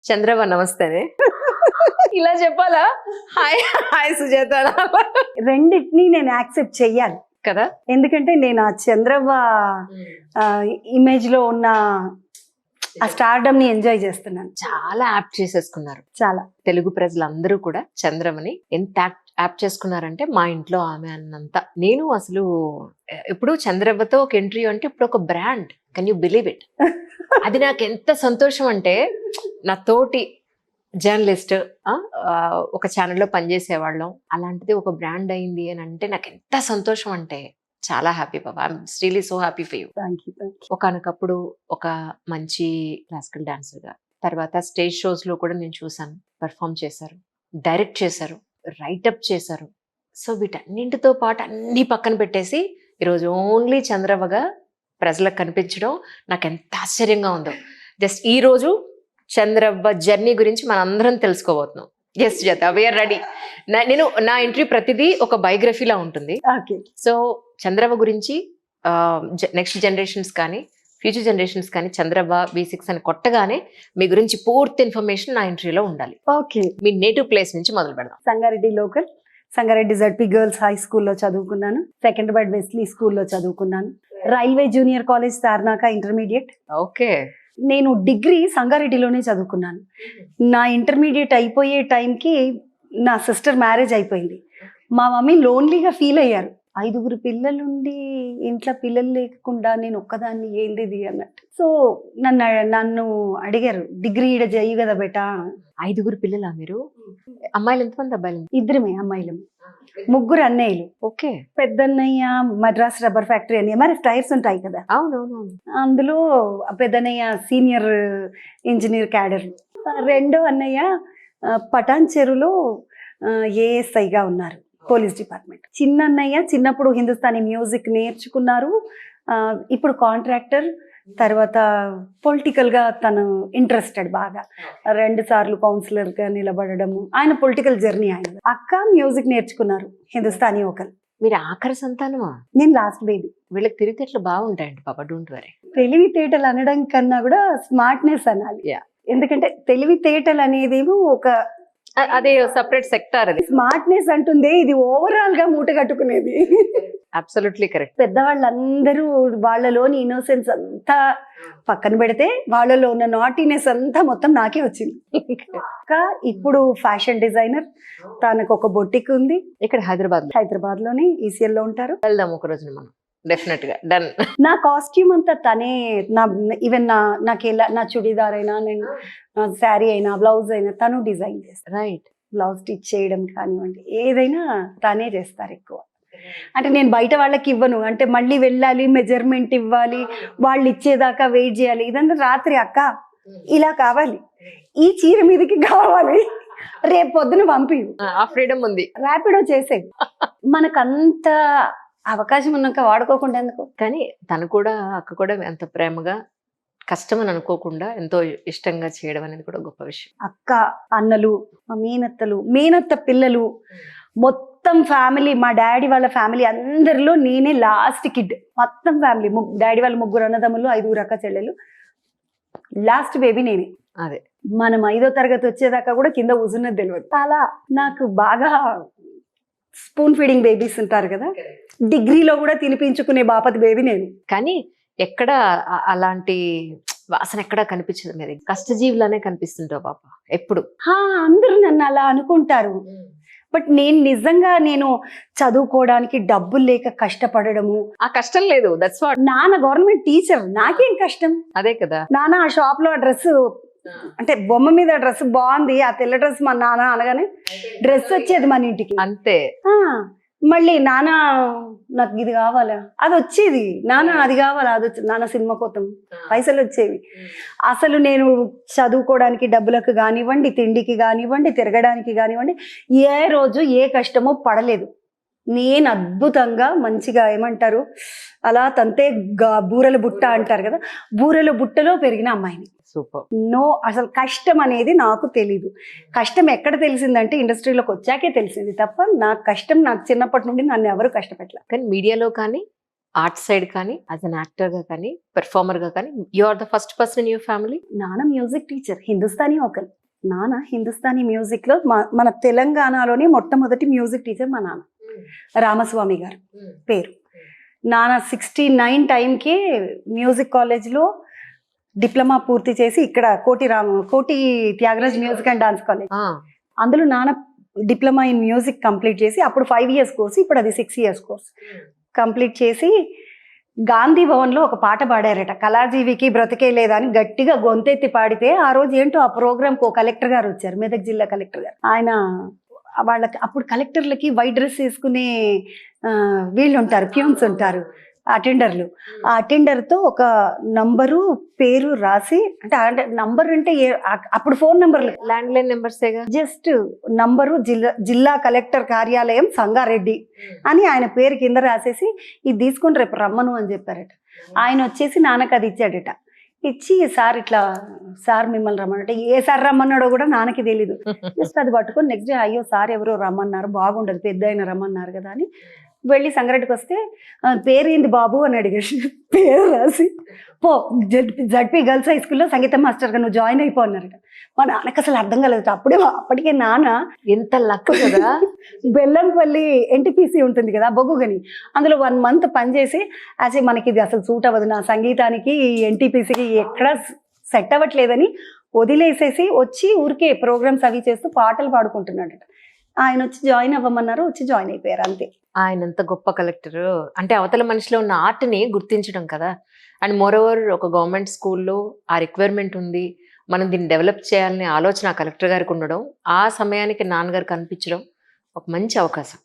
చంద్రవ నమస్తేనే ఇలా చెప్పాలా? Hi hi Sujatha రెండింటిని నేను యాక్సెప్ట్ చెయ్యాలి కదా. ఎందుకంటే నేను ఆ చంద్రవ్వ ఇమేజ్ లో ఉన్న ఆ స్టార్డమ్ ని ఎంజాయ్ చేస్తున్నాను. చాలా యాప్ చేసేసుకున్నారు. చాలా తెలుగు ప్రజలందరూ కూడా చంద్రమని ఎంత యాప్ చేసుకున్నారంటే మా ఇంట్లో ఆమె అన్నంత. నేను అసలు ఇప్పుడు చంద్రవ్వతో ఒక ఎంట్రీ అంటే ఇప్పుడు ఒక brand. Can you believe it? అది నాకు ఎంత సంతోషం అంటే, నా తోటి జర్నలిస్ట్ ఒక ఛానల్లో పనిచేసేవాళ్ళం, అలాంటిది ఒక బ్రాండ్ అయింది అని అంటే నాకు ఎంత సంతోషం అంటే చాలా హ్యాపీ బాబా. I'm really so happy for you. Thank you. ఒకనకప్పుడు ఒక మంచి క్లాసికల్ డాన్సర్గా, తర్వాత స్టేజ్ షోస్ లో కూడా నేను చూసాను. పెర్ఫామ్ చేశారు, డైరెక్ట్ చేశారు, రైటప్ చేశారు. సో వీటన్నింటితో పాటు అన్ని పక్కన పెట్టేసి ఈరోజు ఓన్లీ చంద్రవ్వగా ప్రజలకు కనిపించడం నాకు ఎంత ఆశ్చర్యంగా ఉందో. జస్ట్ ఈ రోజు చంద్రవ్వ జర్నీ గురించి మనం అందరం తెలుసుకోబోతున్నాం. ఎస్ జత, వీఆర్ రెడీ. నేను నా ఎంట్రీ ప్రతిదీ ఒక బయోగ్రఫీలా ఉంటుంది. ఓకే. సో చంద్రవ్వ గురించి నెక్స్ట్ జనరేషన్స్ కానీ ఫ్యూచర్ జనరేషన్స్ కానీ చంద్రవ్వ V6 అని కొట్టగానే మీ గురించి పూర్తి ఇన్ఫర్మేషన్ నా ఎంట్రీలో ఉండాలి. ఓకే. మీ నేటివ్ ప్లేస్ నుంచి మొదలు పెడదాం. Sangareddy local, Sangareddy ZP girls high స్కూల్లో చదువుకున్నాను. సెకండ్ బైడ్ వెస్లీ స్కూల్లో చదువుకున్నాను. Railway junior college Tarnaka intermediate. Okay. నేను డిగ్రీ సంగారెడ్డిలోనే చదువుకున్నాను. నా ఇంటర్మీడియట్ అయిపోయే టైంకి నా సిస్టర్ మ్యారేజ్ అయిపోయింది. మా మమ్మీ లోన్లీగా ఫీల్ అయ్యారు. 5 పిల్లలుండి ఇంట్లో పిల్లలు లేకుండా నేను ఒక్కదాన్ని ఏంది అన్నట్టు. సో నన్ను అడిగారు, డిగ్రీ ఈడ చెయ్యి కదా బేటా. 5 పిల్లలా మీరు? అమ్మాయిలు ఎంతమంది, అబ్బాయిలు? ఇద్దరమే అమ్మాయిలు, 3 అన్నయ్యలు. ఓకే. పెద్దన్నయ్య మద్రాస్ రబ్బర్ ఫ్యాక్టరీ అని MRF టైర్స్ ఉంటాయి కదా, అవునవునవును. అందులో పెద్దన్నయ్య సీనియర్ ఇంజనీర్ క్యాడర్. రెండో అన్నయ్య పటాన్ చెరువులో ASIగా ఉన్నారు, పోలీస్ డిపార్ట్మెంట్. చిన్న అన్నయ్య చిన్నప్పుడు హిందుస్థానీ మ్యూజిక్ నేర్చుకున్నారు, ఇప్పుడు కాంట్రాక్టర్. తర్వాత పొలిటికల్గా తను ఇంట్రెస్టెడ్ బాగా. 2 సార్లు కౌన్సిలర్గా నిలబడము, ఆయన పొలిటికల్ జర్నీ ఆయన. అక్క మ్యూజిక్ నేర్చుకున్నారు, హిందుస్థానీ వోకల్. మీరు ఆఖరి సంతానమా? నేను లాస్ట్ బేబీ. వీళ్ళకి తిరిగేట్లు బాగుంటాయండి పాప, డోంట్ వరీ. తెలివితేటలు అనడం కన్నా కూడా స్మార్ట్నెస్ అనాలి. ఎందుకంటే తెలివితేటలు అనేదేమో ఒక అదే సపరేట్ సెక్టార్. అది స్మార్ట్నెస్ అంటుందే, ఇది ఓవరాల్ గా మూట కట్టుకునేది. Absolutely correct. పెద్దవాళ్ళందరూ వాళ్ళలోని ఇన్నోసెన్స్ అంతా పక్కన పెడితే వాళ్ళలో ఉన్న నాటీనెస్ అంతా మొత్తం నాకే వచ్చింది. ఇంకా ఇప్పుడు ఫ్యాషన్ డిజైనర్, తనకు ఒక బొటిక్ ఉంది ఇక్కడ హైదరాబాద్ లోనే ECL లో ఉంటారు. వెళ్దాం ఒక రోజున మనం, డెఫినెట్ గా. డన్. నా కాస్ట్యూమ్ అంతా తనే. ఈవెన్ నాకు ఎలా నా చుడీదార్ అయినా, నేను శారీ అయినా, బ్లౌజ్ అయినా తను డిజైన్ చేస్తారు. రైట్. బ్లౌజ్ స్టిచ్ చేయడం కానివ్వండి, ఏదైనా తనే చేస్తారు ఎక్కువ. అంటే నేను బయట వాళ్ళకి ఇవ్వను, అంటే మళ్ళీ వెళ్ళాలి, మెజర్మెంట్ ఇవ్వాలి, వాళ్ళు ఇచ్చేదాకా వెయిట్ చేయాలి. ఇదంతా రాత్రి అక్క ఇలా కావాలి, ఈ చీర మీదకి కావాలి, రేపు పొద్దున పంపి. ఆ ఫ్రీడమ్ ఉంది. ర్యాపిడో చేసేది. మనకంత అవకాశం ఉన్నాక వాడుకోకుండా ఎందుకు? కానీ తను కూడా, అక్క కూడా ఎంత ప్రేమగా, కష్టం అని అనుకోకుండా ఎంతో ఇష్టంగా చేయడం అనేది కూడా గొప్ప విషయం. అక్క, అన్నలు, మా మేనత్త పిల్లలు, మొత్తం ఫ్యామిలీ, మా డాడీ వాళ్ళ ఫ్యామిలీ అందరిలో నేనే లాస్ట్ కిడ్. మొత్తం ఫ్యామిలీ, డాడీ వాళ్ళ 3 అన్నదమ్ములు, 5 అక్క చెల్లెలు, లాస్ట్ బేబీ నేనే. అదే మనం 5వ తరగతి వచ్చేదాకా కూడా కింద కూర్చున్నది తెలియదు. అలా నాకు బాగా స్పూన్ ఫీడింగ్ బేబీస్ ఉంటారు కదా, డిగ్రీలో కూడా తినిపించుకునే బాపతి బేబీ నేను. కానీ ఎక్కడ అలాంటి వాసన ఎక్కడా కనిపించదు. మీద కష్టజీవులనే కనిపిస్తుంటావు పాప ఎప్పుడు. అందరూ నన్ను అలా అనుకుంటారు. బట్ నేను నిజంగా చదువుకోవడానికి డబ్బులు లేక కష్టపడము. ఆ కష్టం లేదు. That's what. నాన్న గవర్నమెంట్ టీచర్, నాకేం కష్టం? అదే కదా. నాన్న ఆ షాప్ లో డ్రెస్, అంటే బొమ్మ మీద డ్రెస్ బాగుంది, ఆ తెల్ల డ్రెస్ మా నాన్న అనగానే డ్రెస్ వచ్చేది మన ఇంటికి. అంతే. మళ్ళీ నాన్న నాకు ఇది కావాలా, అది వచ్చేది. నాన్న అది కావాలా, అది వచ్చేది. నాన్న సినిమా కోసం పైసలు వచ్చేవి. అసలు నేను చదువుకోవడానికి డబ్బులకు కానివ్వండి, తిండికి కానివ్వండి, తిరగడానికి కానివ్వండి, ఏ రోజు ఏ కష్టమో పడలేదు. నేను అద్భుతంగా మంచిగా, ఏమంటారు, అలా తంతే బూరెల బుట్ట అంటారు కదా, బూరెల బుట్టలో పెరిగిన అమ్మాయిని. సూపర్. అసలు కష్టం అనేది నాకు తెలీదు. కష్టం ఎక్కడ తెలిసిందంటే ఇండస్ట్రీలోకి వచ్చాకే తెలిసింది తప్ప, నాకు కష్టం నాకు చిన్నప్పటి నుండి నన్ను ఎవరు కష్టపెట్టలేదు. కానీ మీడియాలో కానీ ఆర్ట్ సైడ్ కానీ యాజ్ అన్ యాక్టర్ గా కానీ పెర్ఫార్మర్ గా కానీ you are the first person in your family? నాన్న మ్యూజిక్ టీచర్, హిందుస్థానీ ఒకరు. నాన్న హిందుస్థానీ మ్యూజిక్ లో మన తెలంగాణలోనే మొట్టమొదటి మ్యూజిక్ టీచర్ మా నాన్న, రామస్వామి గారు పేరు. నాన్న 69 టైంకి మ్యూజిక్ కాలేజ్లో డిప్లొమా పూర్తి చేసి ఇక్కడ కోటి Tyagaraj music and dance college, అందులో నాన్న డిప్లొమా ఇన్ మ్యూజిక్ కంప్లీట్ చేసి, అప్పుడు 5 years కోర్స్, ఇప్పుడు అది 6 years కోర్స్ కంప్లీట్ చేసి గాంధీ భవన్లో ఒక పాట పాడారట, కళాజీవికి బ్రతికే లేదా అని గట్టిగా గొంతెత్తి పాడితే, ఆ రోజు ఏంటో ఆ ప్రోగ్రామ్కి ఒక కలెక్టర్ గారు వచ్చారు, మెదక్ జిల్లా కలెక్టర్ గారు. ఆయన వాళ్ళకి అప్పుడు కలెక్టర్లకి వైట్ డ్రెస్ వేసుకునే వీళ్ళు ఉంటారు, ప్యూన్స్ ఉంటారు, అటెండర్లు. ఆ అటెండర్తో ఒక నంబరు పేరు రాసి, అంటే నంబర్ అంటే అప్పుడు ఫోన్ నంబర్లు, ల్యాండ్ లైన్ నెంబర్సేగా, జస్ట్ నంబరు జిల్లా కలెక్టర్ కార్యాలయం సంగారెడ్డి అని ఆయన పేరు కింద రాసేసి, ఇది తీసుకుని రేపు రమ్మను అని చెప్పారట. ఆయన వచ్చేసి నాన్నకి అది ఇచ్చాడట. ఇచ్చి, సార్ ఇట్లా సార్ మిమ్మల్ని రమ్మనంటే, ఏ సార్ రమ్మన్నాడో కూడా నాన్నకి తెలీదు. జస్ట్ అది పట్టుకొని నెక్స్ట్ డే, అయ్యో సార్ ఎవరో రమ్మన్నారు, బాగుండదు, పెద్ద ఆయన రమ్మన్నారు కదా అని వెళ్ళి సంగారెడ్డికి వస్తే, పేరు ఏంది బాబు అని అడిగాడు. పేరు రాసి, పో జడ్పీ గర్ల్స్ హై స్కూల్లో సంగీత మాస్టర్గా నువ్వు జాయిన్ అయిపో అన్నారట. మా నాన్నకి అసలు అర్థం కాలేదు. అప్పటికే నాన్న ఎంత లక్ కదా, బెల్లంపల్లి NTPC ఉంటుంది కదా బొగ్గుగని, అందులో 1 month పనిచేసి, యాజ్ మనకి ఇది అసలు సూట్ అవ్వదు నా సంగీతానికి, NTPCకి ఎక్కడ సెట్ అవ్వట్లేదని వదిలేసేసి వచ్చి ఊరికే ప్రోగ్రామ్స్ అవి చేస్తూ పాటలు పాడుకుంటున్నాడు. ఆయన వచ్చి జాయిన్ అవ్వమన్నారు, వచ్చి జాయిన్ అయిపోయారు అంతే. ఆయన ఎంత గొప్ప కలెక్టర్ అంటే, అవతల మనిషిలో ఉన్న ఆర్ట్ని గుర్తించడం కదా. అండ్ మోరోవర్ ఒక గవర్నమెంట్ స్కూల్లో ఆ రిక్వైర్మెంట్ ఉంది, మనం దీన్ని డెవలప్ చేయాలనే ఆలోచన కలెక్టర్ గారికి ఉండడం, ఆ సమయానికి నాన్నగారు కనిపించడం ఒక మంచి అవకాశం.